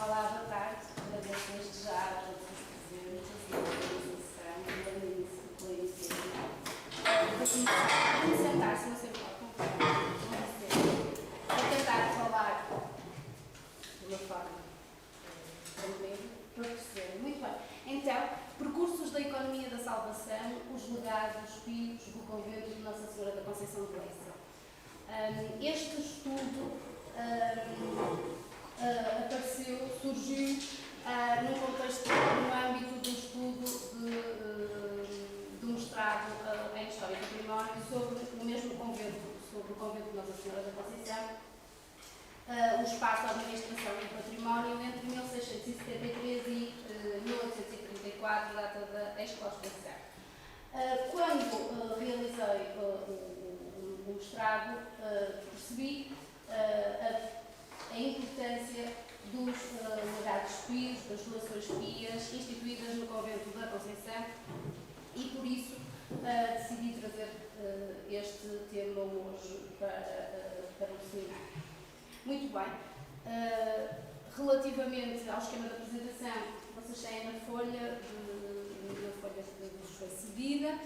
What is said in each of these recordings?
Olá, boa tarde. Agradeço desde já a todos os presentes e a organização e a iniciativa. Vou sentar, se não sei qual, vou tentar falar de uma forma tranquila para perceber. Muito bem. Então, percursos da economia da salvação, os legados picos do convento de Nossa Senhora da Conceição de Leça. Este estudo surgiu num contexto, no âmbito do estudo do mestrado em História do Património sobre o mesmo convento, sobre o convento de Nossa Senhora da Conceição, o espaço da administração do património entre 1673 e 1834, data da exclaustração. Quando realizei o mestrado, percebi a importância dos legados pios, das doações pias instituídas no convento da Conceição e por isso decidi trazer este tema hoje para o seminário. Muito bem. Relativamente ao esquema de apresentação, vocês têm na folha que vos foi seguida.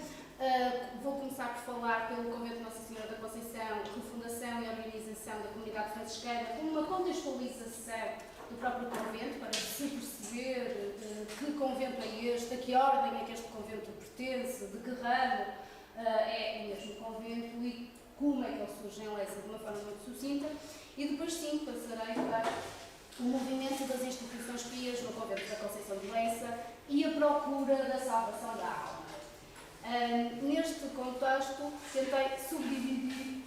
Vou começar por falar pelo Convento de Nossa Senhora da Conceição, refundação e organização da comunidade franciscana, como uma contextualização do próprio convento, para se perceber que convento é este, a que ordem é que este convento pertence, de que ramo é o mesmo convento e como é que ele surge em Leça de uma forma muito sucinta. E depois sim, passarei para o movimento das instituições pias no convento da Conceição de Leça e a procura da salvação da alma. Neste contexto, tentei subdividir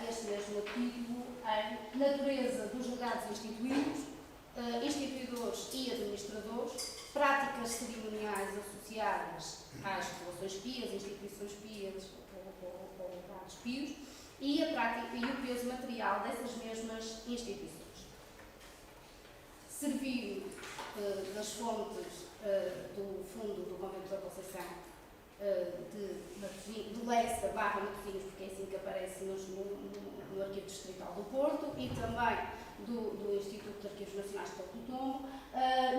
este mesmo artigo em natureza dos legados instituídos, instituidores e administradores, práticas cerimoniais associadas às populações pias, instituições pias ou legados pios, e a prática e o peso material dessas mesmas instituições. Serviu das fontes do fundo do Convento da Conceição de Leça / Matosinhos, porque é assim que aparece no Arquivo Distrital do Porto, e também do Instituto de Arquivos Nacionais de Porto Tombo,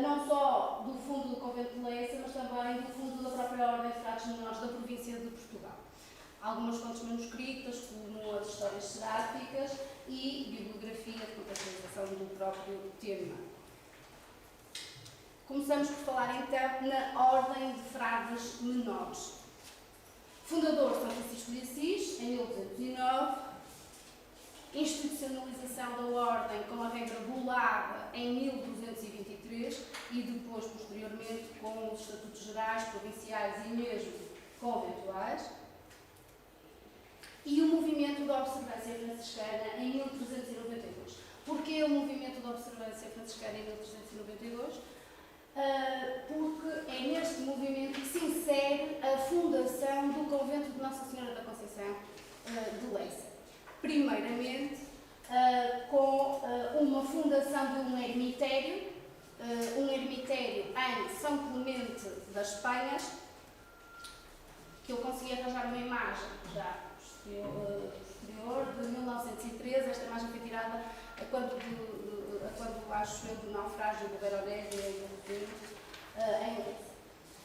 não só do fundo do Convento de Leça, mas também do fundo da própria Ordem de Fratos Menores da província de Portugal. Algumas fontes manuscritas, como as histórias seráficas e bibliografia de contextualização do próprio tema. Começamos por falar então na Ordem de Frades Menores. Fundador São Francisco de Assis, em 1209, institucionalização da Ordem com a regra bolada em 1223 e depois, posteriormente, com os estatutos gerais, provinciais e mesmo conventuais. E o movimento da observância franciscana em 1392. Porquê o movimento da observância franciscana em 1392? Porque é neste movimento que se insere a fundação do Convento de Nossa Senhora da Conceição de Leça. Primeiramente, com uma fundação de um ermitério em São Clemente das Penhas, que eu consegui arranjar uma imagem já posterior, de 1913. Esta imagem foi tirada quando acho eu, do naufrágio do Veronese em Leça.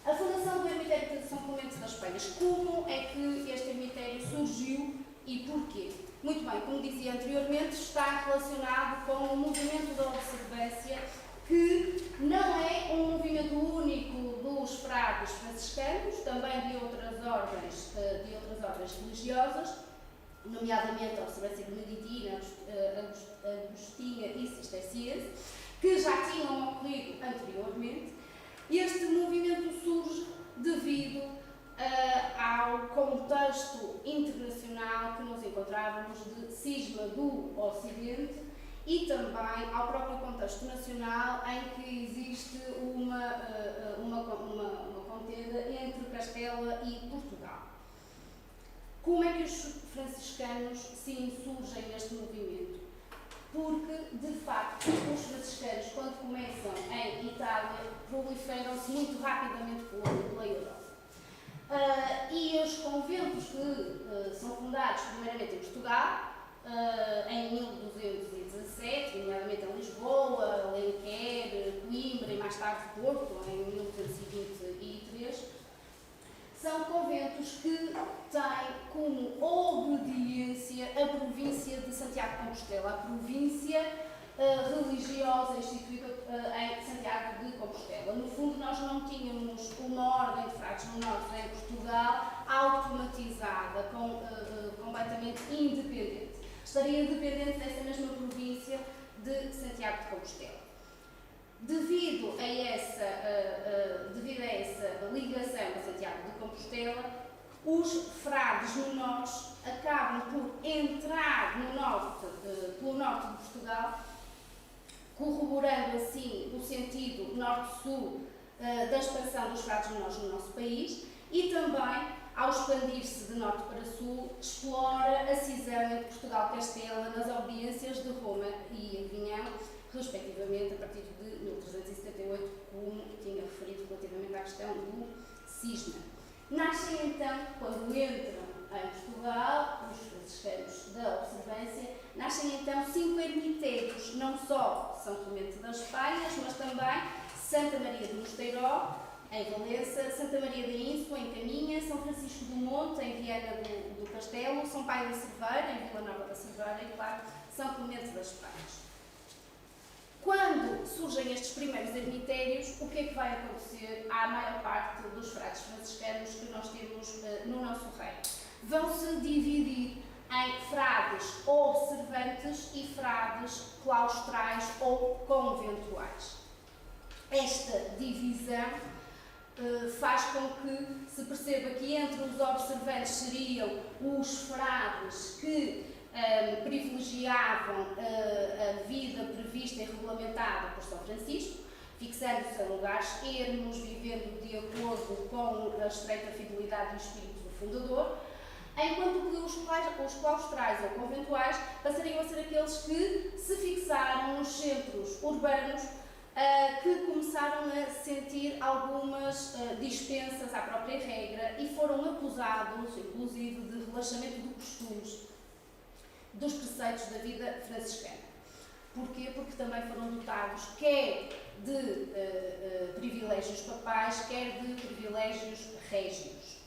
A fundação do ermitério de São Clemente das Penhas. Como é que este ermitério surgiu e porquê? Muito bem, como dizia anteriormente, está relacionado com o movimento da observância, que não é um movimento único dos frades franciscanos, também de outras ordens religiosas, nomeadamente a observância beneditina, agostina e cisterciense, que já tinham ocorrido anteriormente. Este movimento surge devido ao contexto internacional que nos encontrávamos de cisma do Ocidente e também ao próprio contexto nacional em que existe uma contenda entre Castela e Portugal. Como é que os franciscanos se insurgem neste movimento? Porque, de facto, os franciscanos, quando começam em Itália, proliferam-se muito rapidamente pela Europa. E os conventos que são fundados primeiramente em Portugal, em 1217, nomeadamente em Lisboa, Alenquer Bisbado de Porto, em 1223, são conventos que têm como obediência a província de Santiago de Compostela, a província religiosa instituída em Santiago de Compostela. No fundo, nós não tínhamos uma ordem de frades menores em Portugal automatizada, completamente independente. Estaria dependente dessa mesma província de Santiago de Compostela. Devido a essa ligação a Santiago de Compostela, os frades menores acabam por entrar pelo norte de Portugal, corroborando assim o sentido norte-sul da expansão dos frades menores no nosso país, e também, ao expandir-se de norte para sul, explora a cisão entre Portugal e Castela nas audiências de Roma e Avinhão, respectivamente, a partir de 1378, como tinha referido relativamente à questão do cisma. Nascem então, quando entram em Portugal, os franciscanos da observância, nascem então 5 ermitérios, não só São Clemente das Palhas, mas também Santa Maria de Mosteiró, em Valença, Santa Maria de Inso, em Caminha, São Francisco do Monte, em Viana do Castelo, São Pai da Cerveira, em Vila Nova da Cerveira e, claro, São Clemente das Palhas. Quando surgem estes primeiros ermitérios, o que é que vai acontecer à maior parte dos frades franciscanos que nós temos no nosso reino? Vão-se dividir em frades observantes e frades claustrais ou conventuais. Esta divisão faz com que se perceba que entre os observantes seriam os frades que privilegiavam a vida prevista e regulamentada por São Francisco, fixando-se em lugares ermos, vivendo de acordo com a estreita fidelidade e o espírito do fundador, enquanto que os claustrais ou conventuais passariam a ser aqueles que se fixaram nos centros urbanos, que começaram a sentir algumas dispensas à própria regra e foram acusados, inclusive, de relaxamento de costumes dos preceitos da vida franciscana. Porquê? Porque também foram dotados quer de privilégios papais, quer de privilégios régios.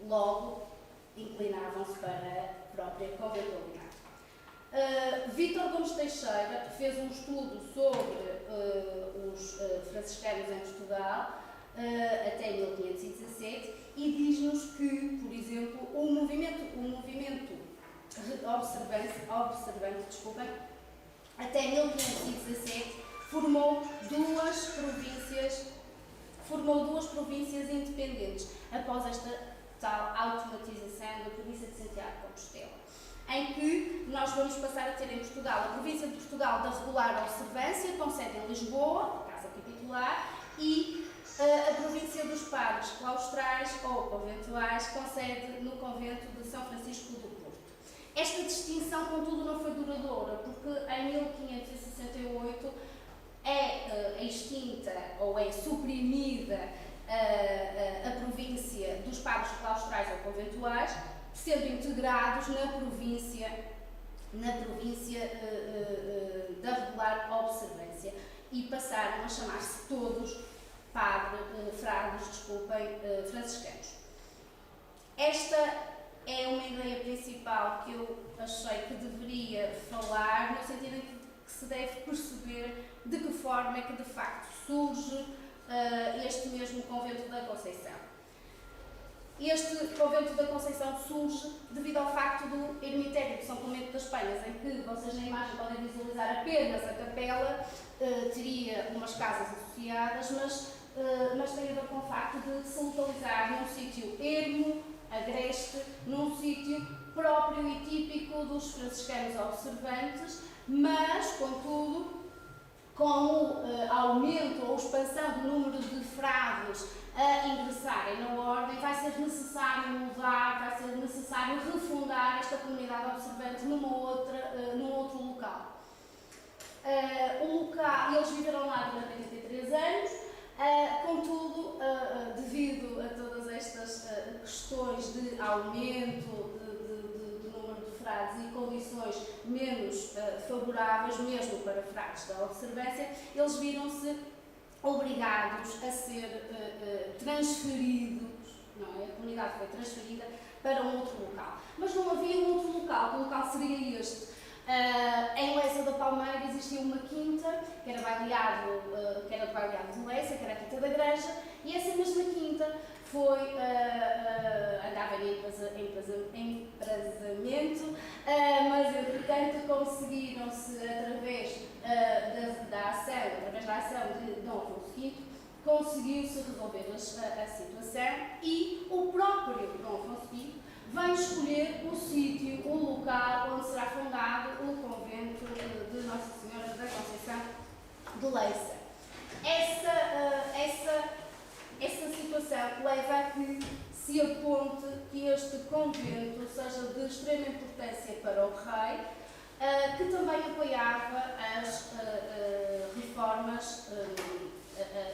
Logo, inclinavam-se para a própria conventualidade. Vítor Gomes Teixeira fez um estudo sobre os franciscanos em Portugal até 1517 e diz-nos que, por exemplo, o movimento observante, até 1517 formou duas províncias independentes após esta tal automatização da província de Santiago de Compostela, em que nós vamos passar a ter em Portugal a província de Portugal da regular observância, com sede em Lisboa, casa capitular, e a província dos padres claustrais ou conventuais, com sede no convento de São Francisco do Porto. Esta distinção, contudo, não foi duradoura, porque em 1568 é extinta ou é suprimida a província dos padres claustrais ou conventuais, sendo integrados na província da regular observância, e passaram a chamar-se todos franciscanos. Esta é uma ideia principal que eu achei que deveria falar, no sentido em que se deve perceber de que forma é que de facto surge este mesmo convento da Conceição. Este convento da Conceição surge devido ao facto do ermitério de São Clemente das Palhas, em que vocês na imagem podem visualizar apenas a capela, teria umas casas associadas, mas tem a ver com o facto de se localizar num sítio ermo, agreste, num sítio próprio e típico dos franciscanos observantes, mas, contudo, com o aumento ou expansão do número de frades a ingressarem na ordem, vai ser necessário mudar, vai ser necessário refundar esta comunidade observante num outro local. Eles viveram lá durante 83 anos, contudo, devido a todas estas questões de aumento do número de frades e condições menos favoráveis, mesmo para frades da observância, eles viram-se obrigados a ser transferidos, não é? A comunidade foi transferida para um outro local. Mas não havia um outro local, que local seria este? Em Leça da Palmeira existia uma quinta, que era do Baleado de Leça, que era a Quinta da Granja, e essa mesma quinta andava em emprasamento, mas entretanto conseguiram-se, através da ação de Dom Afonso V, conseguiu-se resolver a situação e o próprio Dom Afonso V vem escolher o sítio, o local onde será fundado o convento de Nossa Senhora da Conceição de Leça. Essa situação leva a que se aponte que este convento seja de extrema importância para o rei, que também apoiava as reformas,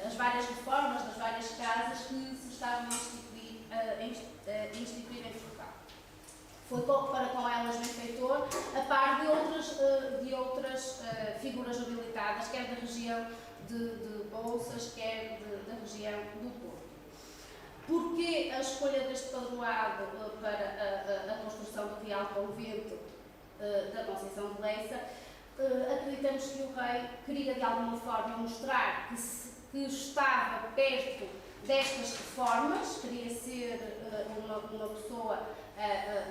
as várias reformas das várias casas que se estavam a instituir em Portugal. Foi para com elas benfeitor, a par de outras figuras habilitadas, quer da região de Bolsas, quer da região do Porto. Porquê a escolha deste padroado para a construção do Real Convento da Conceição de Leça? Acreditamos que o rei queria de alguma forma mostrar que estava perto destas reformas, queria ser uma pessoa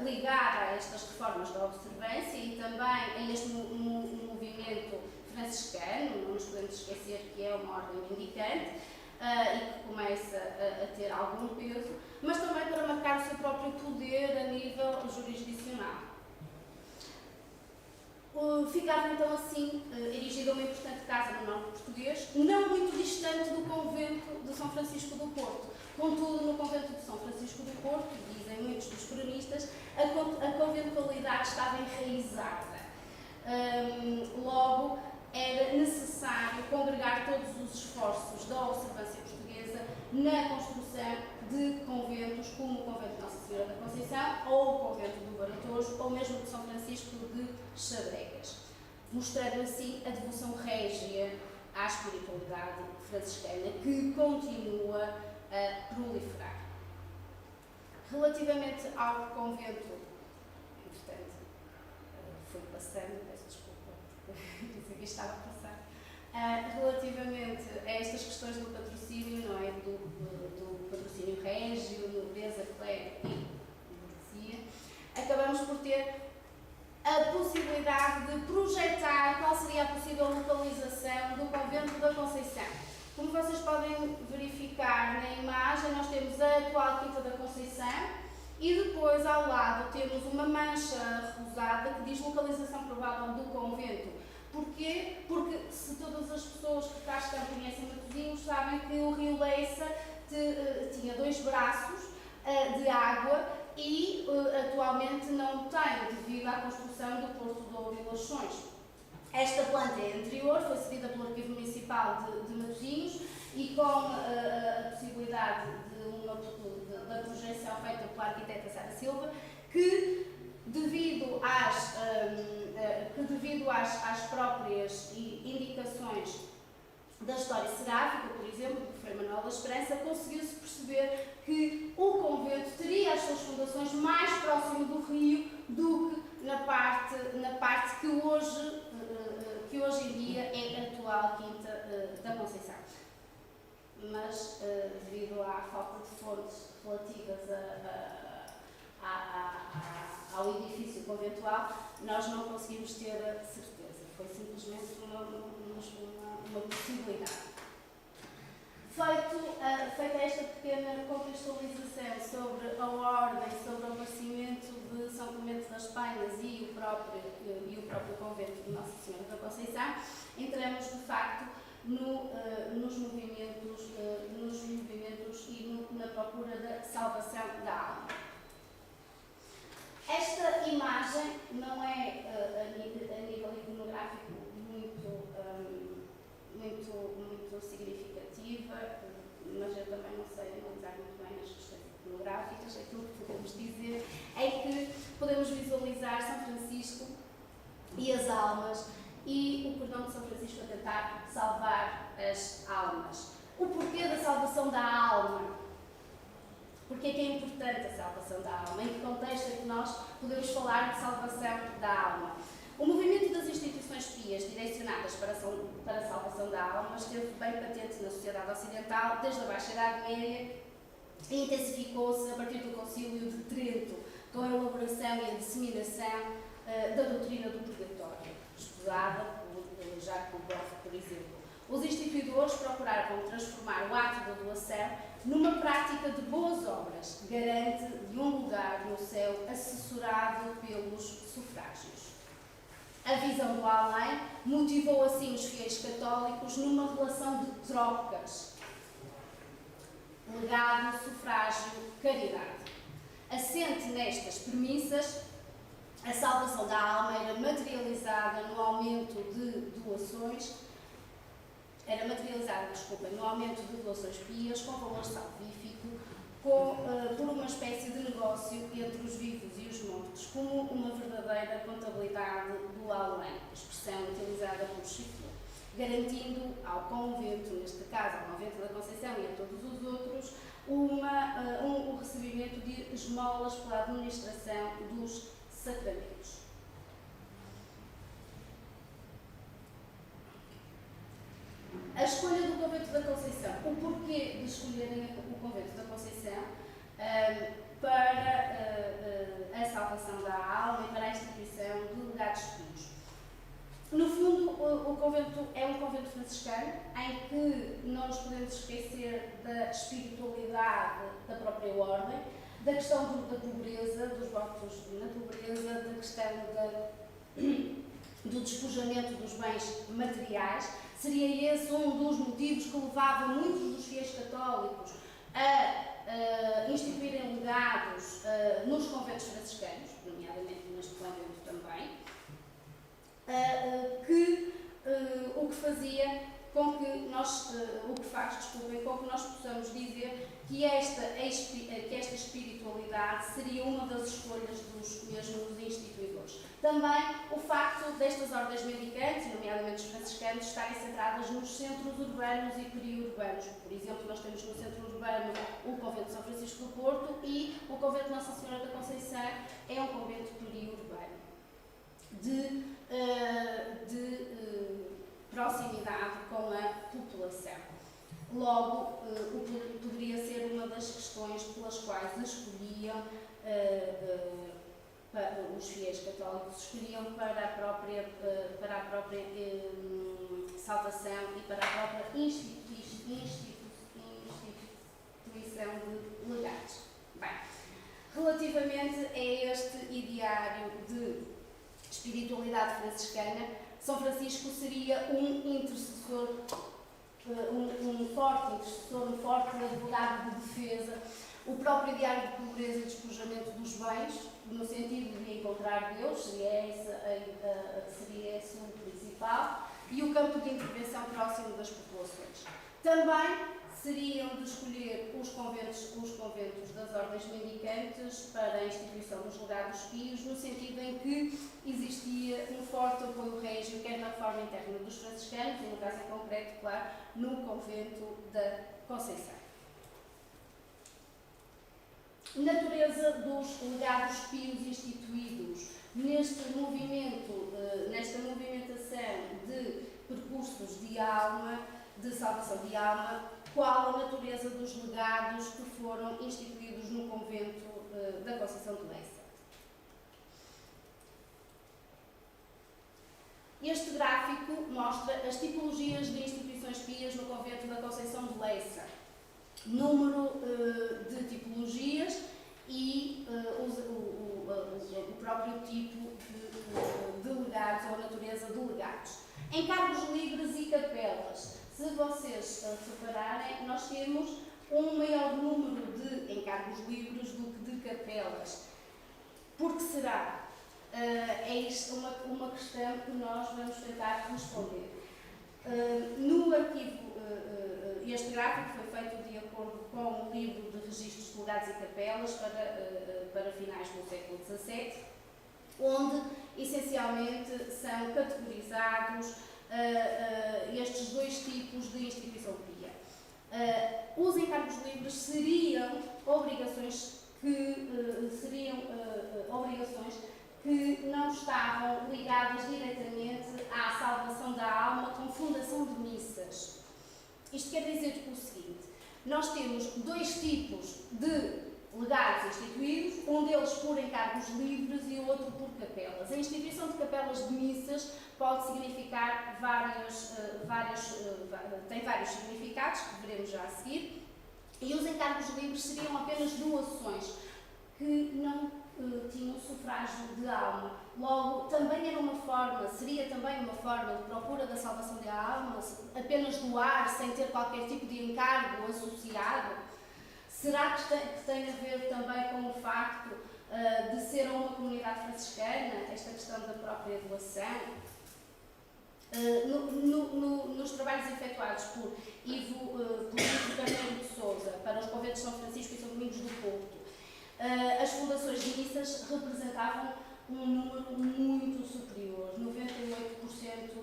ligada a estas reformas da observância e também a este movimento franciscano. Não nos podemos esquecer que é uma ordem mendicante e que começa a ter algum peso, mas também para marcar o seu próprio poder a nível jurisdicional. Ficava então assim erigida uma importante casa no norte português, não muito distante do convento de São Francisco do Porto. Contudo, no convento de São Francisco do Porto, dizem muitos dos cronistas, a conventualidade estava enraizada. Logo, era necessário congregar todos os esforços da observância portuguesa na construção de conventos como o convento de Nossa Senhora da Conceição ou o convento do Baratojo ou mesmo de São Francisco de Xadregas, mostrando assim a devoção régia à espiritualidade franciscana que continua a proliferar. Relativamente ao convento, entretanto, fui passando, peço desculpa, porque que estava a passar. Relativamente a estas questões do patrocínio, não é? Do patrocínio régio, nobreza, clero e burguesia, acabamos por ter a possibilidade de projetar qual seria a possível localização do convento da Conceição. Como vocês podem verificar na imagem, nós temos a atual Quinta da Conceição e depois ao lado temos uma mancha rosada que diz localização provável do convento. Porquê? Porque se todas as pessoas que cá estão conhecem Matosinhos sabem que o rio Leça tinha 2 braços de água e atualmente não tem devido à construção do Porto de Ouro e Leixões. Esta planta é anterior, foi cedida pelo Arquivo Municipal de Matosinhos e com a possibilidade da projeção feita pela arquiteta Sara Silva, que devido às próprias indicações da história seráfica, por exemplo, do Frei Manuel da Esperança, conseguiu-se perceber que o convento teria as suas fundações mais próximo do rio do que na parte que hoje em dia é a atual Quinta da Conceição. Mas, devido à falta de fontes relativas ao edifício conventual, nós não conseguimos ter a certeza. Foi simplesmente uma possibilidade. Feita esta pequena contextualização sobre a ordem, sobre o aparecimento de São Clemente das Penhas e o próprio convento de Nossa Senhora da Conceição, entramos de facto nos movimentos e na procura da salvação da alma. Esta imagem não é, a nível iconográfico, muito significativa, mas eu também não sei analisar muito bem as questões iconográficas. Aquilo que podemos dizer é que podemos visualizar São Francisco e as almas e o cordão de São Francisco a tentar salvar as almas. salvação da alma. Porque é que é importante a salvação da alma? Em que contexto é que nós podemos falar de salvação da alma? O movimento das instituições pias direcionadas para a salvação da alma esteve bem patente na sociedade ocidental desde a Baixa Idade Média e intensificou-se a partir do Concílio de Trento, com a elaboração e a disseminação da doutrina do purgatório, estudada por Jacques Boff, por exemplo. Os instituidores procuraram transformar o ato da doação numa prática de boas obras, garante de um lugar no céu assessorado pelos sufrágios. A visão do além motivou assim os fiéis católicos numa relação de trocas. Legado, sufrágio, caridade. Assente nestas premissas, a salvação da alma era materializada no aumento de doações pias com valor salvífico, por uma espécie de negócio entre os vivos e os mortos, como uma verdadeira contabilidade do além, expressão utilizada por Chico, garantindo ao convento, neste caso ao convento da Conceição e a todos os outros, o recebimento de esmolas pela administração dos sacramentos. A escolha do convento da Conceição, o porquê de escolherem o convento da Conceição para a salvação da alma e para a instituição de legados pios. No fundo, o convento é um convento franciscano em que não nos podemos esquecer da espiritualidade da própria ordem, da questão da pobreza, dos votos na pobreza, da questão do despojamento dos bens materiais. Seria esse um dos motivos que levava muitos dos fiéis católicos a instituírem legados nos conventos franciscanos, nomeadamente neste convento também, o que fazia com que nós, com que nós possamos dizer que esta espiritualidade seria uma das escolhas dos mesmos instituidores. Também o facto destas ordens mendicantes, nomeadamente os franciscanos, estarem centradas nos centros urbanos e periurbanos. Por exemplo, nós temos no centro urbano o Convento de São Francisco do Porto e o Convento de Nossa Senhora da Conceição é um convento periurbano de proximidade com a população. Logo, poderia ser uma das questões pelas quais escolhiam os fiéis católicos escolhiam para a própria salvação e para a própria instituição de legados. Bem, relativamente a este ideário de espiritualidade franciscana, São Francisco seria um intercessor, um forte intercessor, um forte advogado de defesa. O próprio ideário de pobreza e despojamento dos bens, no sentido de encontrar Deus, seria esse o principal, e o campo de intervenção próximo das populações. Também seriam de escolher os conventos das ordens mendicantes para a instituição dos legados pios, no sentido em que existia um forte apoio régio, quer na reforma interna dos franciscanos, e no caso em concreto, claro, no convento da Conceição. Natureza dos legados pios instituídos neste movimento, nesta movimentação de percursos de alma, de salvação de alma, qual a natureza dos legados que foram instituídos no convento da Conceição de Leça. Este gráfico mostra as tipologias de instituições pias no convento da Conceição de Leça. Número de tipologias e o próprio tipo de legados ou a natureza de legados. Encargos livres e capelas. Se vocês repararem, nós temos um maior número de encargos livres do que de capelas. Por que será? É isto uma questão que nós vamos tentar responder. No arquivo, este gráfico foi feito de acordo com o livro de registros de legados e capelas para finais do século XVII, onde essencialmente são categorizados estes dois tipos de instituição pia. Os encargos encargos livres seriam obrigações que não estavam ligadas diretamente à salvação da alma com fundação de missas. Isto quer dizer o seguinte: nós temos dois tipos de legados instituídos, um deles por encargos livres e o outro por capelas. A instituição de capelas de missas pode significar tem vários significados, que veremos já a seguir, e os encargos livres seriam apenas doações que não tinham sufrágio de alma. Logo, seria também uma forma de procura da salvação da alma, apenas doar sem ter qualquer tipo de encargo associado. Será que tem a ver também com o facto de ser uma comunidade franciscana, esta questão da própria doação? Nos trabalhos efetuados por Ivo Carneiro de Sousa para os conventos de São Francisco e São Domingos do Porto, as fundações de missas representavam um número muito superior. 98%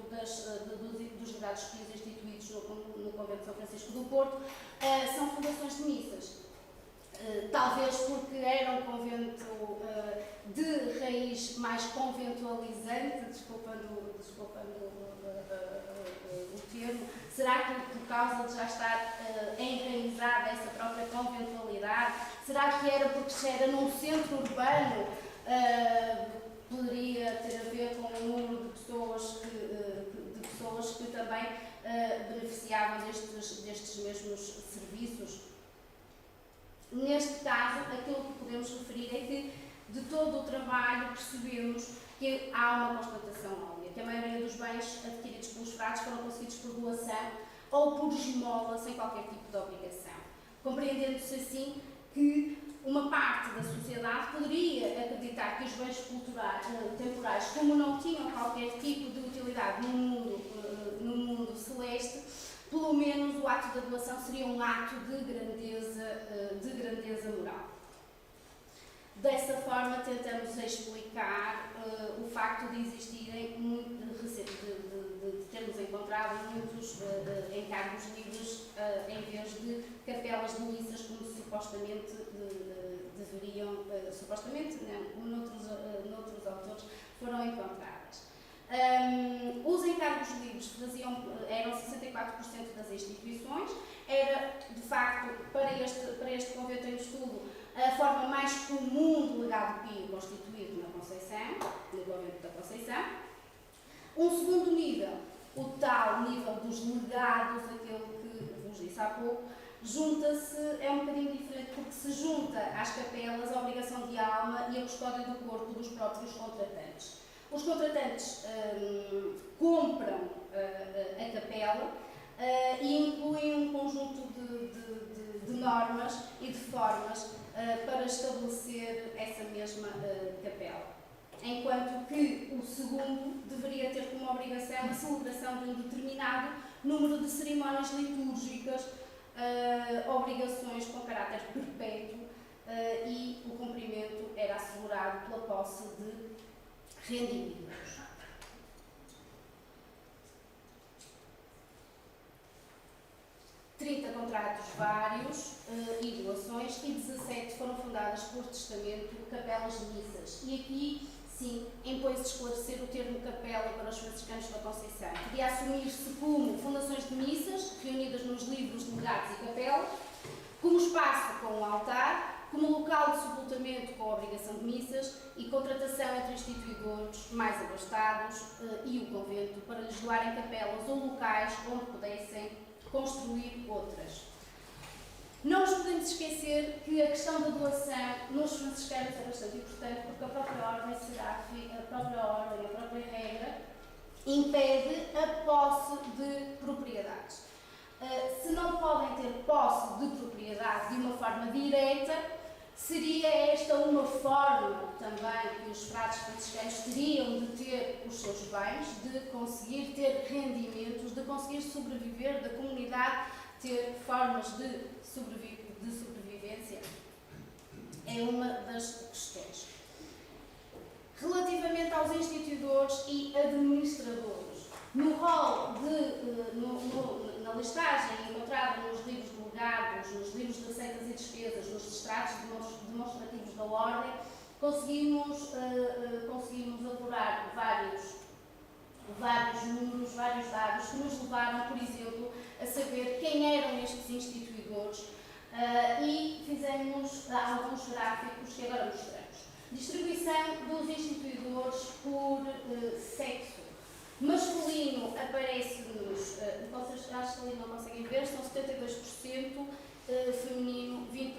dos legados instituídos no convento de São Francisco do Porto são fundações de missas. Talvez porque era um convento de raiz mais conventualizante, desculpando o termo. Será que por causa de já estar enraizada essa própria conventualidade? Será que era porque se era num centro urbano? Poderia ter a ver com o número de pessoas que também beneficiavam destes mesmos serviços? Neste caso, aquilo que podemos referir é que de todo o trabalho percebemos que há uma constatação óbvia, que a maioria dos bens adquiridos pelos frades foram conseguidos por doação ou por esmola, sem qualquer tipo de obrigação, compreendendo-se assim que uma parte da sociedade poderia acreditar que os bens temporais, como não tinham qualquer tipo de utilidade no mundo celeste, pelo menos o ato da doação seria um ato de grandeza moral. Dessa forma, tentamos explicar o facto de existirem, de termos encontrado muitos encargos livres em vez de capelas de missas, como supostamente deveriam, como noutros autores foram encontradas. Os encargos livres eram 64% das instituições. Era, de facto, para este convento em estudo, a forma mais comum de legado pio constituído na Conceição, no convento da Conceição. Um segundo nível, o tal nível dos legados, aquele que vos disse há pouco, é um bocadinho diferente, porque se junta às capelas a obrigação de alma e a custódia do corpo dos próprios contratantes. Os contratantes compram a capela e incluem um conjunto de normas e de formas para estabelecer essa mesma capela. Enquanto que o segundo deveria ter como obrigação a celebração de um determinado número de cerimónias litúrgicas, obrigações com caráter perpétuo, e o cumprimento era assegurado pela posse de rendimentos. Trinta contratos vários e doações, e 17 foram fundadas por testamento capelas de missas. E aqui, sim, impõe-se esclarecer o termo capela para os franciscanos da Conceição. Podia assumir-se como fundações de missas, reunidas nos livros de legados e capela, como espaço com um altar, como local de sepultamento com a obrigação de missas e contratação entre instituidores mais abastados e o convento para lhes doarem capelas ou locais onde pudessem construir outras. Não nos podemos esquecer que a questão da doação nos franciscanos é bastante importante, porque a própria ordem a própria regra, impede a posse de propriedades. Se não podem ter posse de propriedade de uma forma direta, seria esta uma forma também que os frades franciscanos teriam de ter os seus bens, de conseguir ter rendimentos, de conseguir sobreviver, da comunidade ter formas de sobrevivência. É uma das questões. Relativamente aos instituidores e administradores, no rol na listagem encontrada nos livros de legados, nos livros de receitas e despesas, nos extratos demonstrativos da ordem, conseguimos apurar vários números, vários dados que nos levaram, por exemplo, a saber quem eram estes instituidores e fizemos alguns gráficos que agora mostramos. Distribuição dos instituidores por sexo. Masculino aparece-nos, vocês acho que ali não conseguem ver, são 72%, feminino 28%.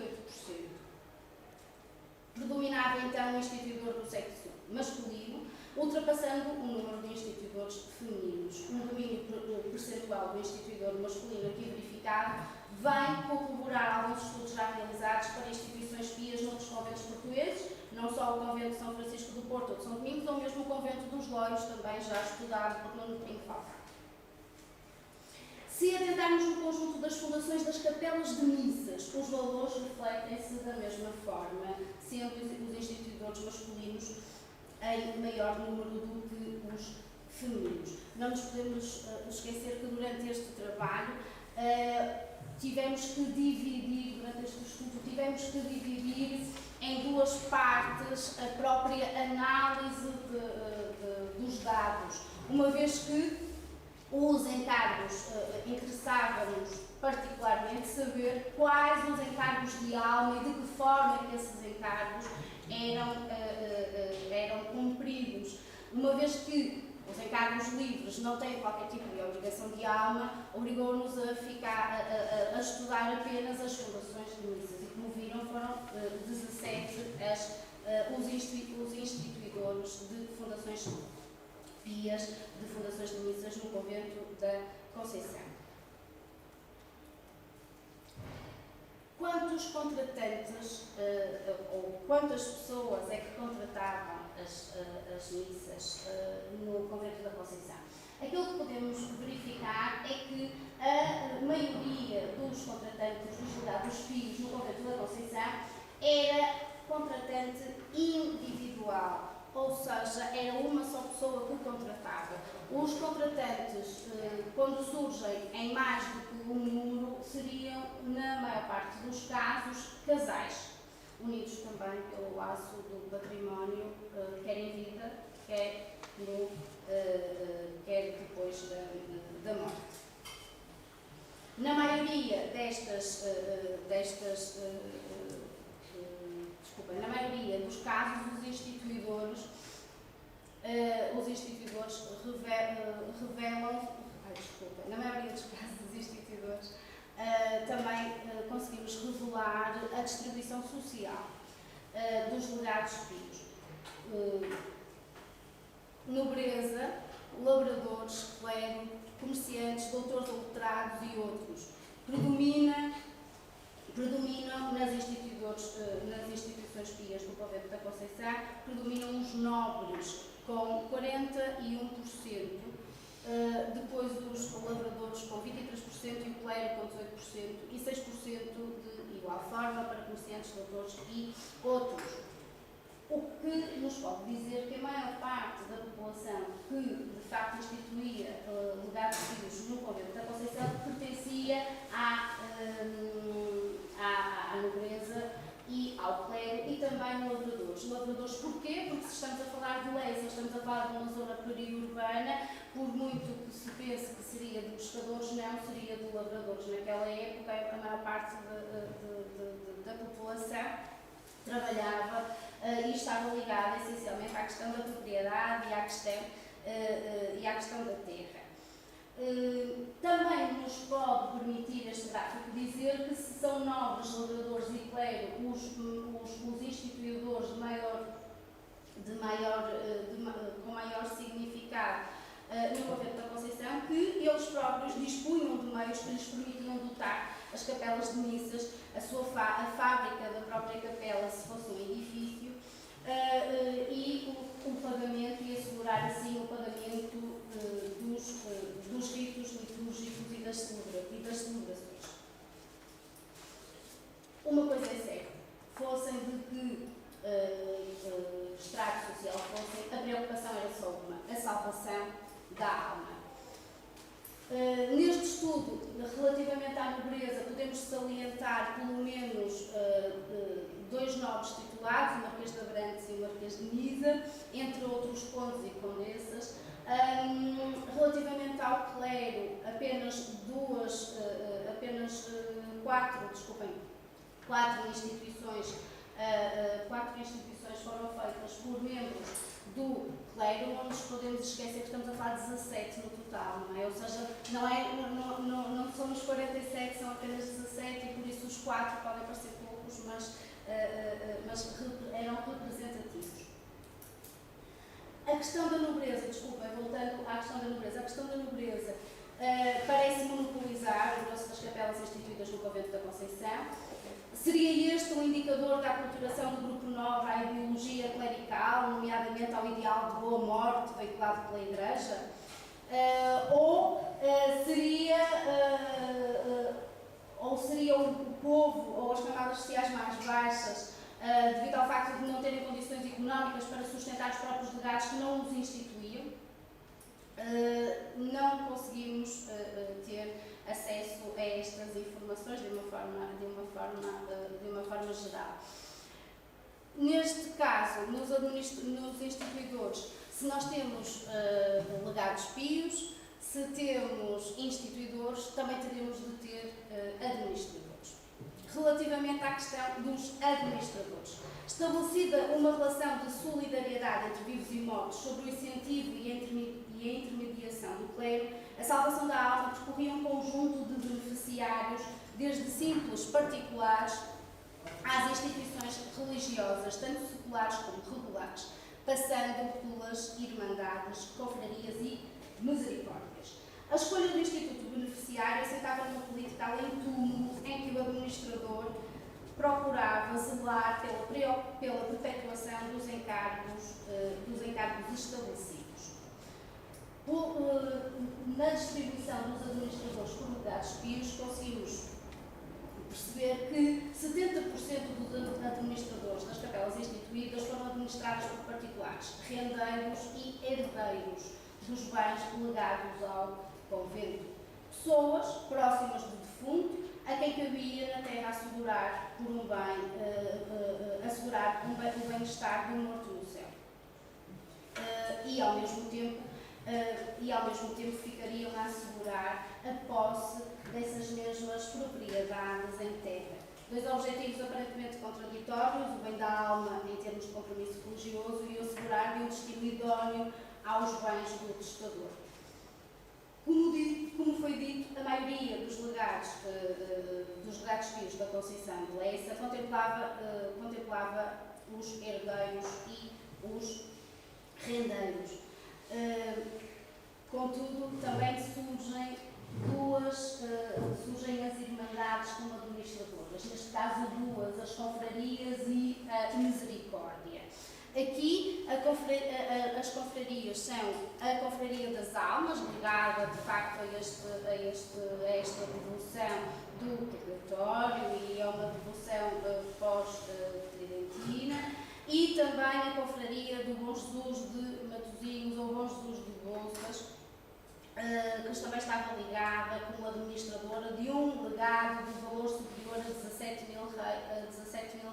Predominava então o instituidor do sexo masculino, ultrapassando o número de instituidores femininos. Um domínio percentual do instituidor masculino aqui verificado vem corroborar alguns estudos já realizados para instituições pias noutros conventos portugueses, não só o convento de São Francisco do Porto ou de São Domingos, ou mesmo o convento dos Loios, também já estudado por Nuno Pinho Falta. Se atentarmos no conjunto das fundações das capelas de missas, os valores refletem-se da mesma forma, sendo os instituidores masculinos em maior número do que os femininos. Não nos podemos esquecer que durante este trabalho tivemos que dividir, durante este estudo, tivemos que dividir em duas partes a própria análise dos dados, uma vez que os encargos interessavam-nos particularmente saber quais os encargos de alma e de que forma que esses encargos eram cumpridos, uma vez que os encargos livres não têm qualquer tipo de obrigação de alma, obrigou-nos a estudar apenas as fundações de missas e, como viram, foram 17 os instituidores de fundações pias, de fundações de missas no convento da Conceição. Quantos contratantes ou quantas pessoas é que contratavam as missas no convento da Conceição? Aquilo que podemos verificar é que a maioria dos contratantes dos legados pios no convento da Conceição era contratante individual, ou seja, era uma só pessoa que contratava. Os contratantes, quando surgem em mais do que um número, seriam, na maior parte dos casos, casais, unidos também pelo laço do património, quer em vida, quer depois da morte. Na maioria na maioria dos casos, os instituidores revelam, na maioria dos casos, os instituidores também conseguimos revelar a distribuição social dos legados pios. Nobreza, labradores, clero, comerciantes, doutores ou letrados e outros. Predominam nas instituições pias do convento da Conceição, predominam os nobres, com 41%, depois os lavradores com 23% e o clero com 18% e 6% de igual forma para comerciantes, doutores e outros. O que nos pode dizer que a maior parte da população que de facto instituía legados pios no convento da Conceição pertencia à nobreza e ao clero e também lavradores. Lavradores porquê? Porque se estamos a falar de leis, estamos a falar de uma zona periurbana, por muito que se pense que seria de pescadores, não seria de lavradores. Naquela época, a maior parte da população trabalhava e estava ligada essencialmente à questão da propriedade e à questão da terra. Também nos pode permitir este gráfico dizer que se são nobres, lavradores e clero os instituidores com maior significado no convento da Conceição, que eles próprios dispunham de meios que lhes permitiam dotar as capelas de missas, a fábrica da própria capela, se fosse um edifício, e o pagamento e assegurar assim o pagamento dos ritos litúrgicos e das celebrações. Uma coisa é certa, fossem de que extrato social fossem, a preocupação era só uma, a salvação da alma. Neste estudo, relativamente à nobreza, podemos podemos salientar pelo menos dois nobres titulados, o Marquês de Abrantes e o Marquês de Niza, entre outros condes e condessas. Relativamente ao clero, apenas quatro instituições foram feitas por membros do clero. Não nos podemos esquecer que estamos a falar de 17 no total, não é? Ou seja, não somos 47, são apenas 17 e por isso os 4 podem parecer poucos, mas eram representativos. A questão da nobreza, voltando à questão da nobreza, parece monopolizar o grosso das capelas instituídas no Convento da Conceição. Seria este um indicador da aculturação do grupo nobre à ideologia clerical, nomeadamente ao ideal de boa morte veiculado pela Igreja? Ou seria o povo ou as camadas sociais mais baixas, devido ao facto de não terem condições económicas para sustentar os próprios legados, que não os instituíam? Não conseguimos ter acesso a estas informações de uma forma geral. Neste caso, nos instituidores, se nós temos legados pios, se temos instituidores, também teremos de ter administradores. Relativamente à questão dos administradores, estabelecida uma relação de solidariedade entre vivos e mortos sobre o incentivo e a intermediação do clero, a salvação da alma percorria um conjunto de beneficiários, desde simples particulares às instituições religiosas, tanto seculares como regulares, passando pelas irmandades, confrarias e misericórdias. A escolha do Instituto Beneficiário assentava numa política além túmulo em que o administrador procurava zelar pela perpetuação dos encargos estabelecidos. Na distribuição dos administradores por legados pios, conseguimos perceber que 70% dos administradores das capelas instituídas foram administrados por particulares, rendeiros e herdeiros dos bens legados ao convento. Pessoas próximas do defunto, a quem cabia na terra assegurar o bem-estar do morto no céu. E ao mesmo tempo ficariam a assegurar a posse dessas mesmas propriedades em terra. Dois objetivos aparentemente contraditórios: o bem da alma em termos de compromisso religioso e o assegurar de um destino idóneo aos bens do testador. Como foi dito, a maioria dos legados pios da Conceição de Leça contemplava os herdeiros e os rendeiros. Contudo, também surgem as irmandades como administradoras, neste caso duas, as confrarias e a misericórdia. Aqui, as confrarias são a Confraria das Almas, ligada de facto a esta devoção do purgatório e a uma devoção pós-tridentina, e também a Confraria do Bom Jesus de Matosinhos ou Bom Jesus de Bolsas, que também estava ligada como administradora de um legado de valor superior a 17 mil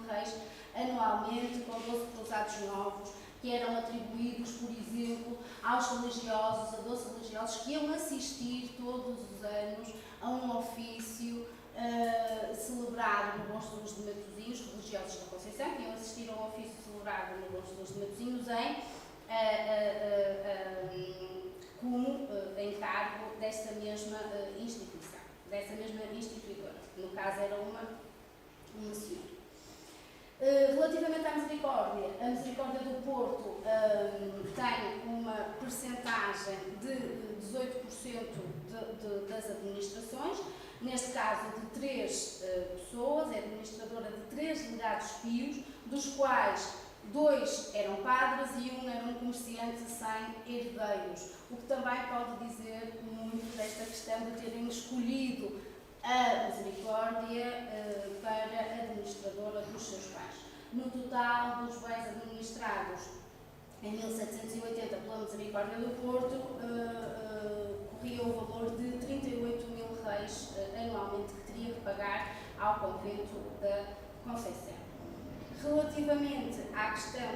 reis anualmente, com 12 cruzados novos, que eram atribuídos, por exemplo, aos religiosos, a 12 religiosos que iam assistir todos os anos a um ofício celebrado no Bom Jesus de Matosinhos, religiosos da Conceição, que iam assistir a um ofício celebrado no Bom Jesus de Matosinhos como encargo desta mesma instituição, dessa mesma instituidora. No caso era uma senhora. Relativamente à misericórdia, a misericórdia do Porto tem uma percentagem de 18% das administrações, neste caso de 3 pessoas, é administradora de 3 legados pios, dos quais 2 eram padres e 1 era um comerciante sem herdeiros, o que também pode dizer muito desta questão de terem escolhido a misericórdia para administradora dos seus bens. No total dos bens administrados em 1780 pela Misericórdia do Porto, corria o valor de 38.000 réis anualmente que teria que pagar ao convento da Conceição. Relativamente à questão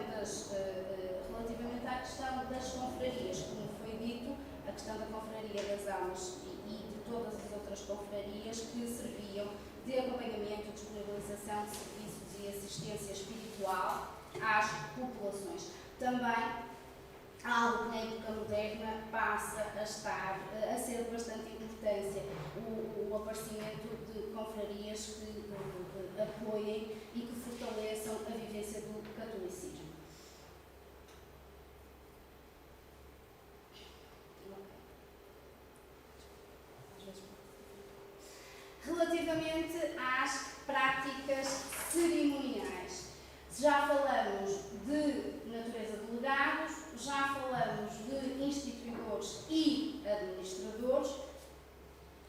das confrarias, como foi dito, a questão da confraria das almas e de todas as outras confrarias que serviam de acompanhamento, disponibilização de serviços e assistência espiritual às populações. Também algo que na época moderna passa a ser de bastante importância, o aparecimento de confrarias que apoiem e que fortaleçam a vivência do catolicismo. Relativamente às práticas cerimoniais, já falamos de natureza de legados, já falamos de instituidores e administradores,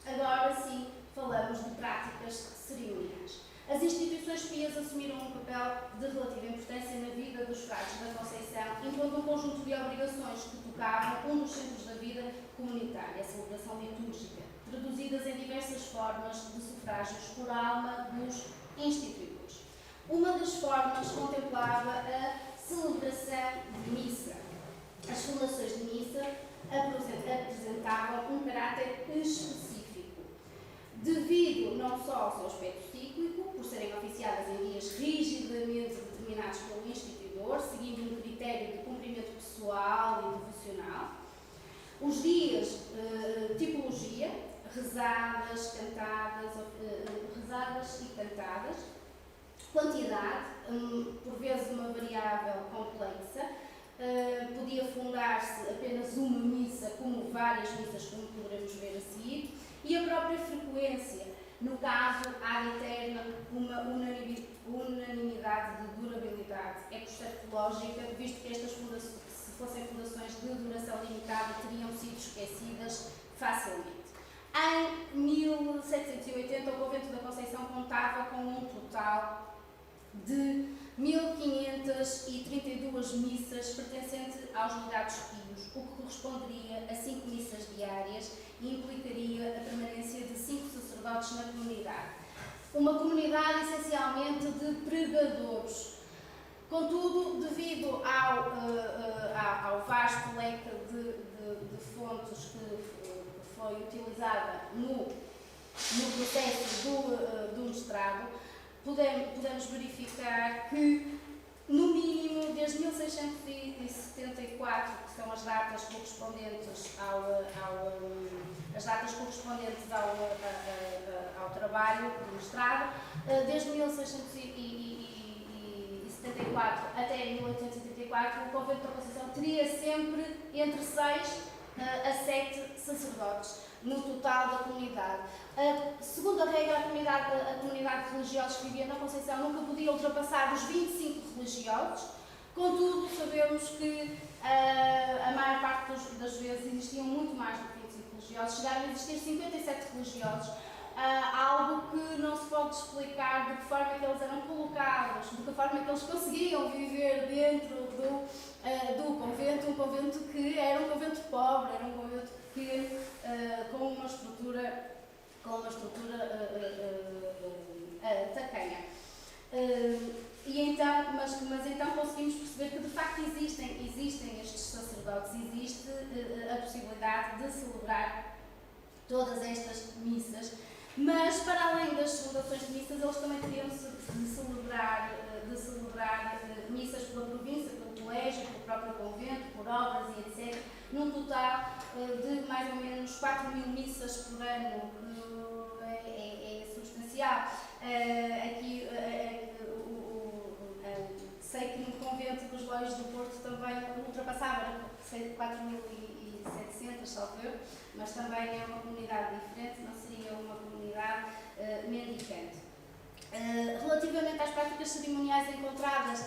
agora sim falamos de práticas cerimoniais. As instituições pias assumiram um papel de relativa importância na vida dos frades da Conceição, enquanto um conjunto de obrigações que tocavam um dos centros da vida comunitária, a celebração litúrgica, traduzidas em diversas formas de sufrágios por alma dos instituidores. Uma das formas contemplava a celebração de missa. As fundações de missa apresentavam um caráter específico, devido não só ao seu aspecto cíclico, por serem oficiadas em dias rigidamente determinados pelo instituidor, seguindo um critério de cumprimento pessoal e devocional. Os dias, tipologia, rezadas e cantadas, quantidade, por vezes uma variável complexa, podia fundar-se apenas uma missa, como várias missas, como poderemos ver a seguir, e a própria frequência, no caso, ad eterna, uma unanimidade de durabilidade. É por certo lógica, visto que estas fundações, se fossem fundações de duração limitada, teriam sido esquecidas facilmente. Em 1780, o convento da Conceição contava com um total de 1532 missas pertencentes aos legados pios, o que corresponderia a 5 missas diárias e implicaria a permanência de 5 sacerdotes na comunidade. Uma comunidade essencialmente de pregadores. Contudo, devido ao vasto leque de fontes que foi utilizada no processo do mestrado, podemos verificar que, no mínimo, desde 1674, que são as datas correspondentes ao trabalho do mestrado, desde 1674 até 1884, o convento da Conceição teria sempre entre 6 a 7 sacerdotes no total da comunidade. Segundo a regra, a comunidade de religiosos que vivia na Conceição nunca podia ultrapassar os 25 religiosos. Contudo, sabemos que a maior parte das vezes existiam muito mais do que 25 religiosos, chegaram a existir 57 religiosos, algo que não se pode explicar de que forma é que eles eram colocados, de que forma é que eles conseguiam viver dentro do convento, um convento que era um convento pobre, era um convento pequeno, com uma estrutura tacanha. Mas então conseguimos perceber que de facto existem estes sacerdotes, existe a possibilidade de celebrar todas estas missas, mas para além das celebrações de missas, eles também teriam de celebrar missas pela província, pelo colégio, pelo próprio convento, por obras e etc., num total de mais ou menos 4.000 missas por ano, que é substancial. Sei que no convento dos Loios do Porto também ultrapassava 4.700, salvo eu, mas também é uma comunidade diferente, não seria uma comunidade mendicante. Relativamente às práticas cerimoniais encontradas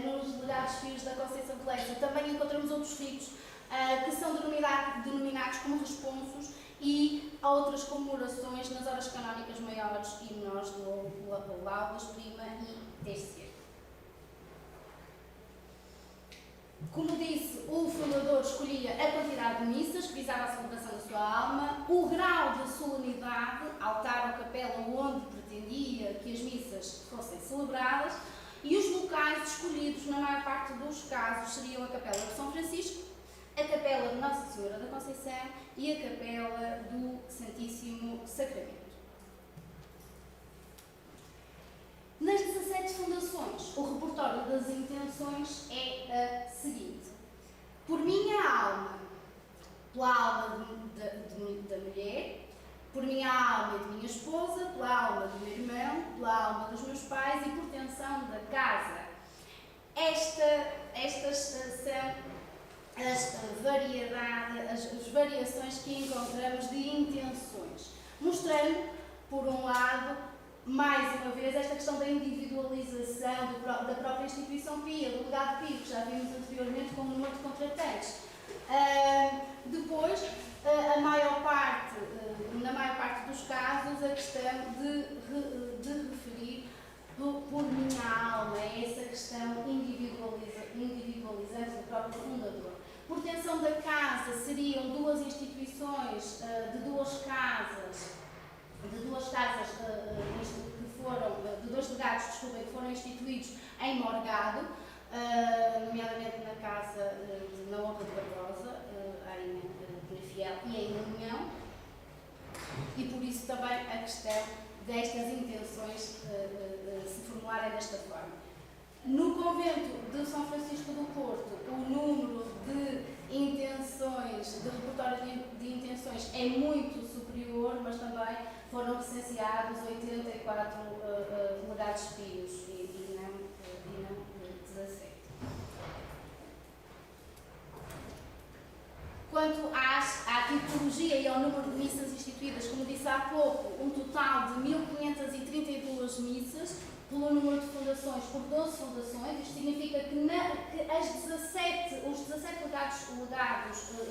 nos legados pios da Conceição de Leite, também encontramos outros ritos que são denominados como responsos e outras comemorações nas horas canónicas maiores e menores do Laudes, Prima e Terceiro. Como disse, o fundador escolhia a quantidade de missas que visava a celebração da sua alma, o grau de solenidade, altar ou capela onde pretendia que as missas fossem celebradas, e os locais escolhidos, na maior parte dos casos, seriam a Capela de São Francisco, a Capela de Nossa Senhora da Conceição e a Capela do Santíssimo Sacramento. Nas 17 fundações, o repertório das intenções é a seguinte: por minha alma, pela alma da mulher, por minha alma e de minha esposa, pela alma do meu irmão, pela alma dos meus pais e por tensão da casa. Estas são as variações que encontramos de intenções, mostrando, por um lado, mais uma vez, esta questão da individualização da própria instituição PIA, do legado PIA, que já vimos anteriormente com o número de contratantes. Depois, na maior parte dos casos, a questão de referir por minha alma, é essa questão individualizante do próprio fundador. Por tensão da casa, seriam duas instituições de dois legados que foram instituídos em Morgado, nomeadamente na casa na Honra de Barbosa, em Penafiel e em União, e por isso também a questão destas intenções se formularem desta forma. No convento de São Francisco do Porto, o número de intenções, de repertório de intenções é muito superior, mas também foram recenseados 84 legados pios e não 17. Quanto à tipologia e ao número de missas instituídas, como disse há pouco, um total de 1532 missas, pelo número de fundações, por 12 fundações. Isto significa que os 17 legados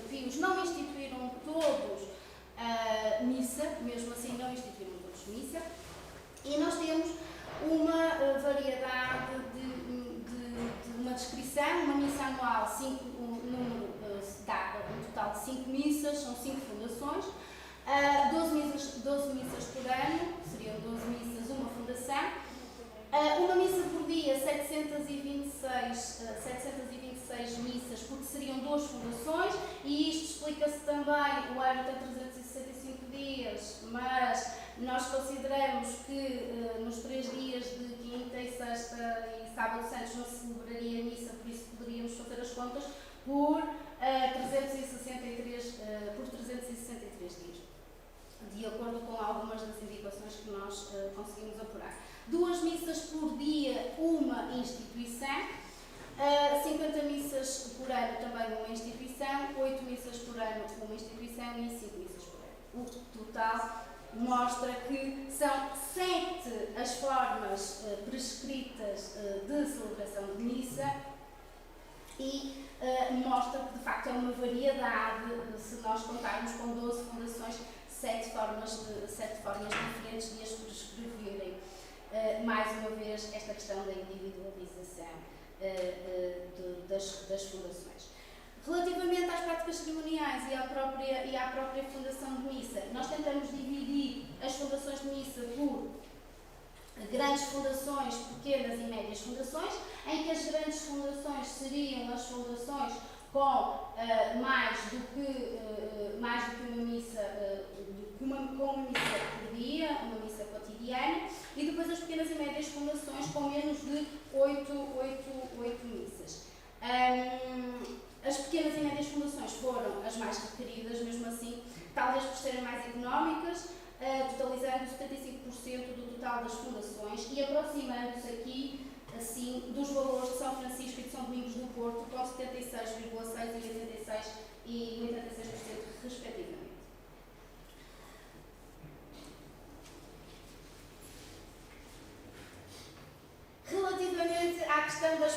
pios não instituíram todos missa, mesmo assim não instituíram todos missa, e nós temos uma variedade de uma descrição, uma missa anual, um total de 5 missas, são 5 fundações, 12 missas por ano, seriam 12 missas, uma fundação, uma missa por dia, 726 missas, porque seriam 2 fundações, e isto explica-se também, o ano tem 365 dias, mas nós consideramos que nos 3 dias de quinta e sexta e sábado santos não se celebraria a missa, por isso poderíamos fazer as contas por 363 dias, de acordo com algumas das indicações que nós conseguimos apurar. 2 missas por dia, uma instituição, 50 missas por ano, também uma instituição, 8 missas por ano, uma instituição e 5 missas por ano. O total mostra que são 7 as formas prescritas de celebração de missa e mostra que, de facto, é uma variedade, se nós contarmos com 12 fundações, 7 formas diferentes de as prescreverem. Mais uma vez, esta questão da individualização das fundações. Relativamente às práticas cerimoniais e à própria fundação de missa, nós tentamos dividir as fundações de missa por grandes fundações, pequenas e médias fundações, em que as grandes fundações seriam as fundações com mais do que uma missa, com uma missa por dia, uma missa cotidiana, e depois as pequenas e médias fundações com menos de 8 missas. As pequenas e médias fundações foram as mais requeridas, mesmo assim, talvez por serem mais económicas, totalizando 75% do total das fundações e aproximando-se aqui, assim, dos valores de São Francisco e de São Domingos do Porto, com 76,6% e 86%, respectivamente. Relativamente à questão das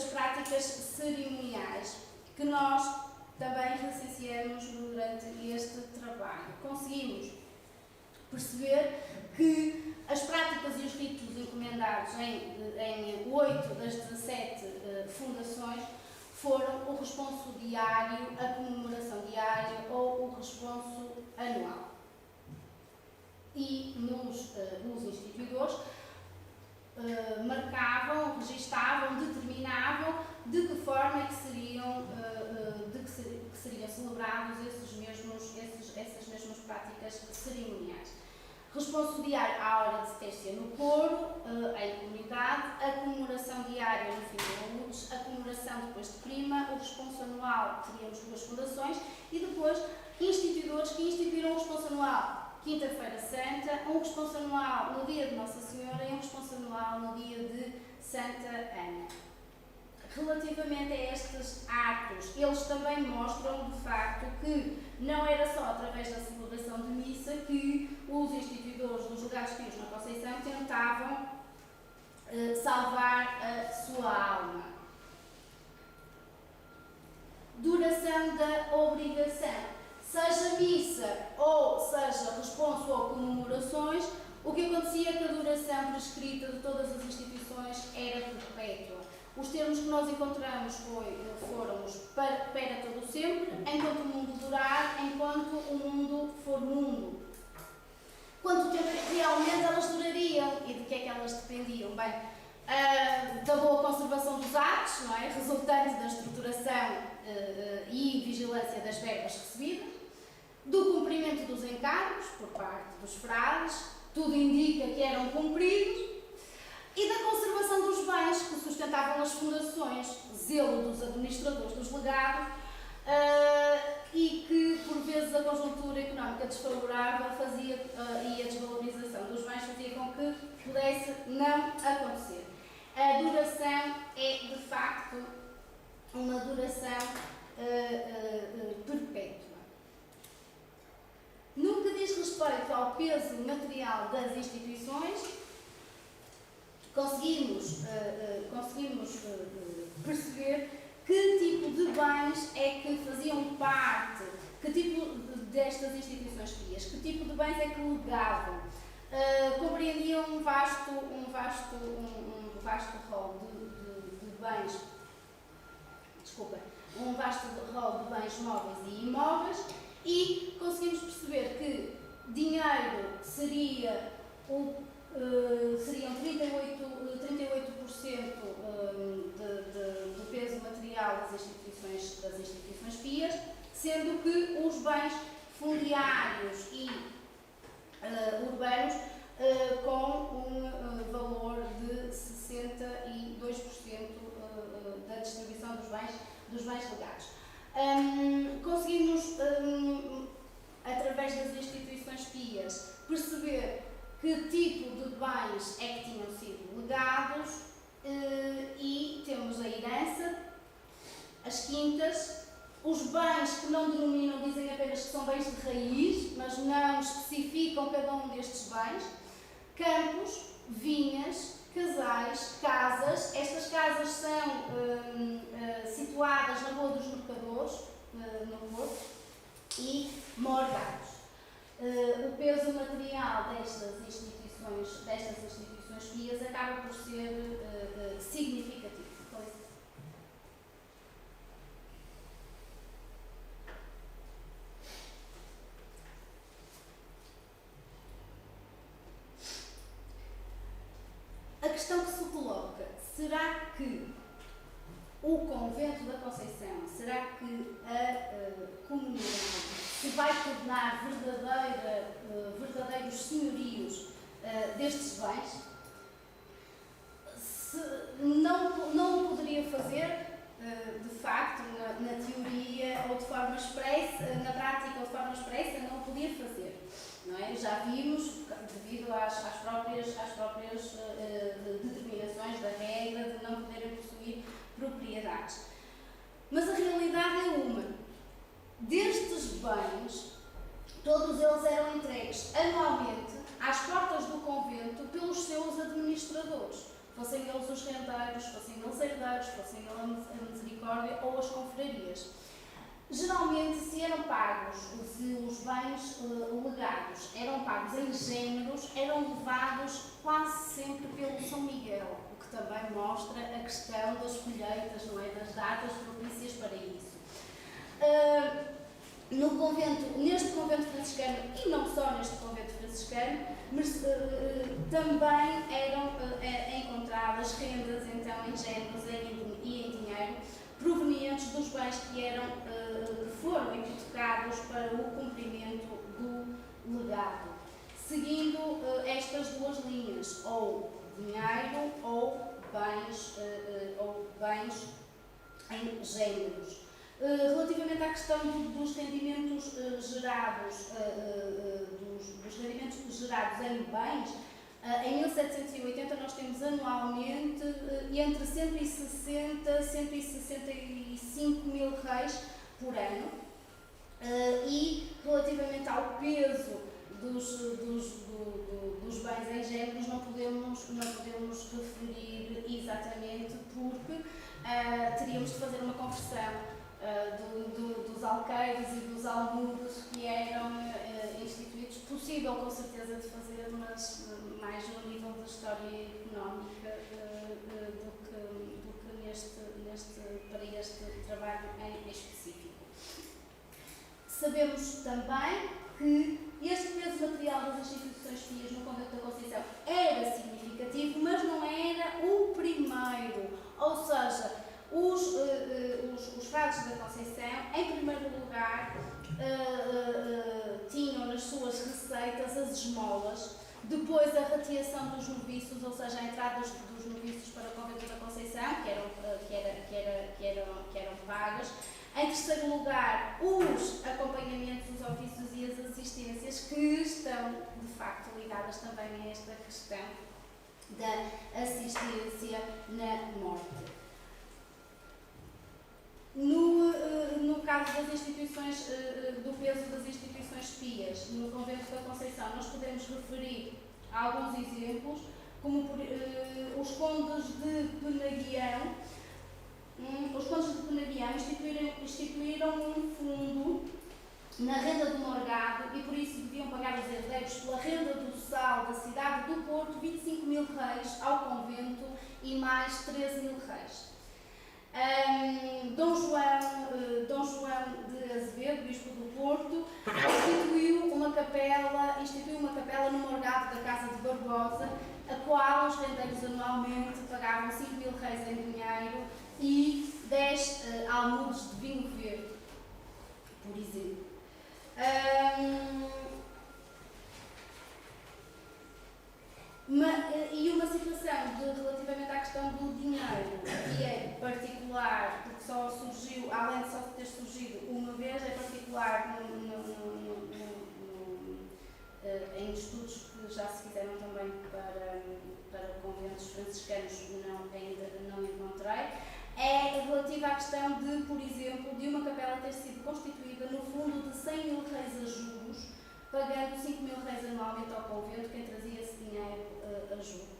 práticas cerimoniais, que nós também recenseamos durante este trabalho, conseguimos perceber que as práticas e os ritos encomendados legados em 8 das 17 fundações foram o responso diário, a comemoração diária ou o responso anual. E os instituidores marcavam, registavam, determinavam de que forma é que seriam, seriam celebrados essas mesmas práticas cerimoniais. Responso diário à hora de terça no coro, em comunidade, a comemoração diária no fim de alunos, a comemoração depois de prima, o responso anual, teríamos 2 fundações, e depois instituidores que instituíram o responso anual Quinta-feira Santa, um responso anual no dia de Nossa Senhora e um responso anual no dia de Santa Ana. Relativamente a estes atos, eles também mostram, de facto, que não era só através da celebração de missa que os instituidores dos Legados Pios na Conceição tentavam salvar a sua alma. Duração da obrigação. Seja missa ou seja responso ou comemorações, o que acontecia é que a duração prescrita de todas as instituições era perpétua. Os termos que nós encontramos foram os para todo sempre, enquanto o mundo durar, enquanto o mundo for mundo. Quanto tempo realmente elas durariam e de que é que elas dependiam? Bem, da boa conservação dos atos, não é? Resultante da estruturação e vigilância das verbas recebidas, do cumprimento dos encargos por parte dos frades, tudo indica que eram cumpridos, e da conservação dos bens que sustentavam as fundações, zelo dos administradores dos legados, e que, por vezes, a conjuntura económica desfavorável fazia, e a desvalorização dos bens fazia com que pudesse não acontecer. A duração é, de facto, uma duração perpétua. No que diz respeito ao peso material das instituições, conseguimos perceber que tipo de bens é que faziam parte, que tipo destas instituições pias, que tipo de bens é que legavam. Compreendiam um vasto rol de bens, um vasto rol de bens móveis e imóveis, e conseguimos perceber que dinheiro seriam 38% do peso material das instituições pias, sendo que os bens fundiários e urbanos com um valor de 62% da distribuição dos bens legados. Conseguimos, através das instituições pias, perceber que tipo de bens é que tinham sido legados, e temos a herança, as quintas, os bens que não denominam, dizem apenas que são bens de raiz, mas não especificam cada um destes bens, campos, vinhas, casais, casas. Estas casas são situadas na Rua dos Mercadores, no Porto, e morgados. O peso material destas instituições pias acaba por ser significativo. A questão que se coloca, será que o Convento da Conceição, será que a comunidade se vai tornar verdadeiros senhorios destes bens? Não o poderia fazer, de facto, na teoria ou de forma expressa, na prática ou de forma expressa, não o podia fazer. Não é? Já vimos, devido às próprias determinações da regra de não poderem possuir propriedades. Mas a realidade é uma. Destes bens, todos eles eram entregues anualmente às portas do convento pelos seus administradores, fossem eles os renteiros, fossem eles herdeiros, fossem eles a misericórdia ou as confrarias. Geralmente, se eram pagos, se os bens legados eram pagos em géneros, eram levados quase sempre pelo São Miguel, o que também mostra a questão das colheitas, não é? Das datas propícias para isso. Neste convento franciscano, e não só neste convento franciscano, mas também eram encontradas rendas então em géneros e em dinheiro provenientes dos bens que foram hipotecados para o cumprimento do legado, seguindo estas duas linhas, ou dinheiro ou bens em géneros. Relativamente à questão dos rendimentos gerados, em bens, em 1780 nós temos anualmente entre 160 e 165 mil reis por ano, e relativamente ao peso dos bens em géneros não podemos referir exatamente, porque teríamos de fazer uma conversão dos alqueires e dos almudes que eram instituídos, possível com certeza de fazer, mas mais no nível da história económica do que para este trabalho em específico. Sabemos também que este peso material das instituições pias no Convento da Conceição era significativo, mas não era o primeiro, ou seja, os frades da Conceição, em primeiro lugar, tinham nas suas receitas as esmolas, depois a rateação dos noviços, ou seja, a entrada dos noviços para o Convento da Conceição, que eram pagas. Em terceiro lugar, os acompanhamentos, os ofícios e as assistências, que estão, de facto, ligadas também a esta questão da assistência na morte. No caso das instituições, do peso das instituições pias no Convento da Conceição, nós podemos referir alguns exemplos, como os condes de Penaguião. Os condes de Penaguião instituíram um fundo na renda do morgado e por isso deviam pagar os herdeiros pela renda do sal da cidade do Porto 25 mil reis ao convento e mais 13 mil reis. Dom João de Azevedo, bispo do Porto, instituiu uma capela no morgado da Casa de Barbosa, a qual os rendeiros anualmente pagavam 5 mil reis em dinheiro e 10 almudes de vinho verde, por exemplo. E uma situação relativamente à questão do dinheiro, que é particular, porque só surgiu, além de só ter surgido uma vez, é particular em estudos que já se fizeram também para conventos franciscanos, ainda não encontrei, é relativa à questão de, por exemplo, de uma capela ter sido constituída no fundo de 100 mil reis a juros, pagando 5 mil reis anualmente ao convento, quem trazia esse dinheiro a juro.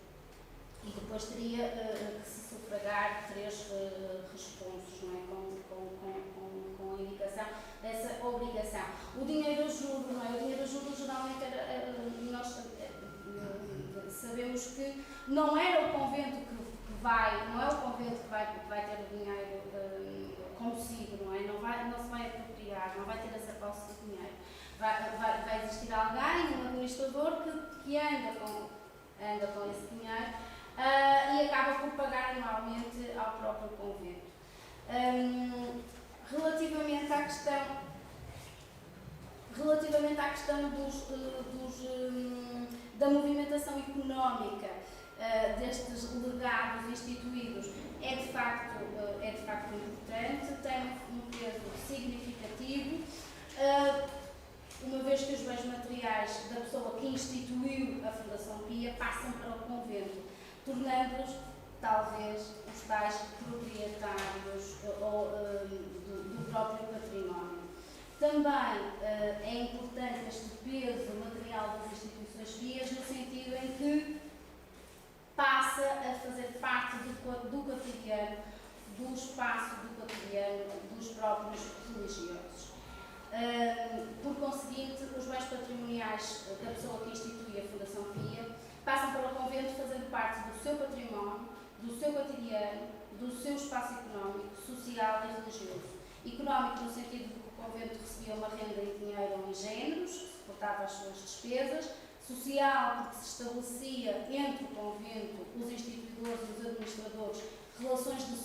E depois teria que se sufragar 3 responsos, não é? Com a indicação dessa obrigação. O dinheiro a juro, não é? O dinheiro a juro geralmente nós sabemos que não era o convento não é o convento que vai ter o dinheiro consigo, não é? Não se vai apropriar, não vai ter essa posse de dinheiro. Vai existir alguém, um administrador que anda com esse dinheiro e acaba por pagar anualmente ao próprio convento. Relativamente à questão da movimentação económica destes legados instituídos, é de facto importante, tem um peso significativo. Uma vez que os bens materiais da pessoa que instituiu a Fundação Pia passam para o convento, tornando-os, talvez, os tais proprietários do próprio património. Também é importante este peso material das instituições pias, no sentido em que passa a fazer parte do cotidiano, do espaço do cotidiano dos próprios religiosos. Por conseguinte, os bens patrimoniais da pessoa que institui a Fundação Pia passam para o convento, fazendo parte do seu património, do seu cotidiano, do seu espaço económico, social e religioso. Económico no sentido de que o convento recebia uma renda em dinheiro ou em géneros, suportava as suas despesas. Social, porque se estabelecia entre o convento, os instituidores e os administradores relações de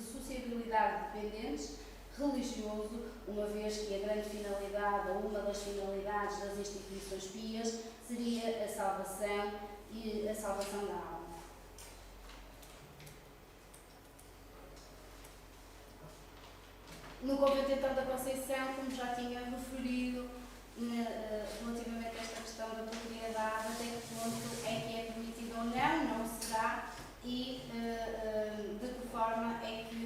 sociabilidade dependentes. Religioso, uma vez que a grande finalidade, ou uma das finalidades das instituições pias, seria a salvação e a salvação da alma. No convento então da Conceição, como já tinha referido, relativamente a esta questão da propriedade, até que ponto é que é permitido ou não será, e de que forma é que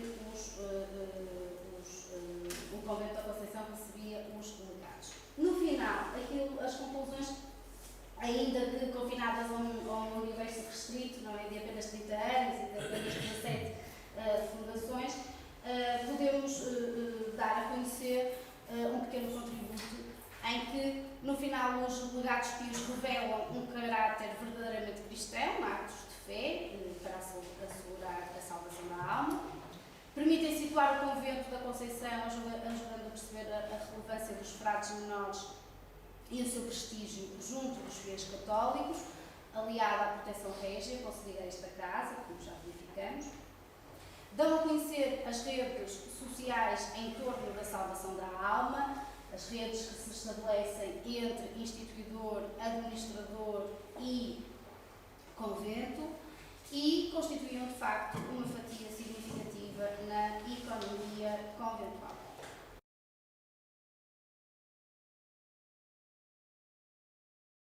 o convento da Conceição recebia os legados. No final, as conclusões, ainda que confinadas a um universo restrito, não é, de apenas 30 anos e de apenas 17 fundações, podemos dar a conhecer um pequeno contributo em que, no final, os legados pios revelam um caráter verdadeiramente cristão, atos de fé, para assegurar a salvação da alma. Permitem situar o convento da Conceição, ajudando a perceber a relevância dos frades menores e o seu prestígio junto dos fiéis católicos, aliado à proteção régia concedida a esta casa, como já verificamos. Dão a conhecer as redes sociais em torno da salvação da alma, as redes que se estabelecem entre instituidor, administrador e convento, e constituíam de facto uma fatia significativa na economia conventual.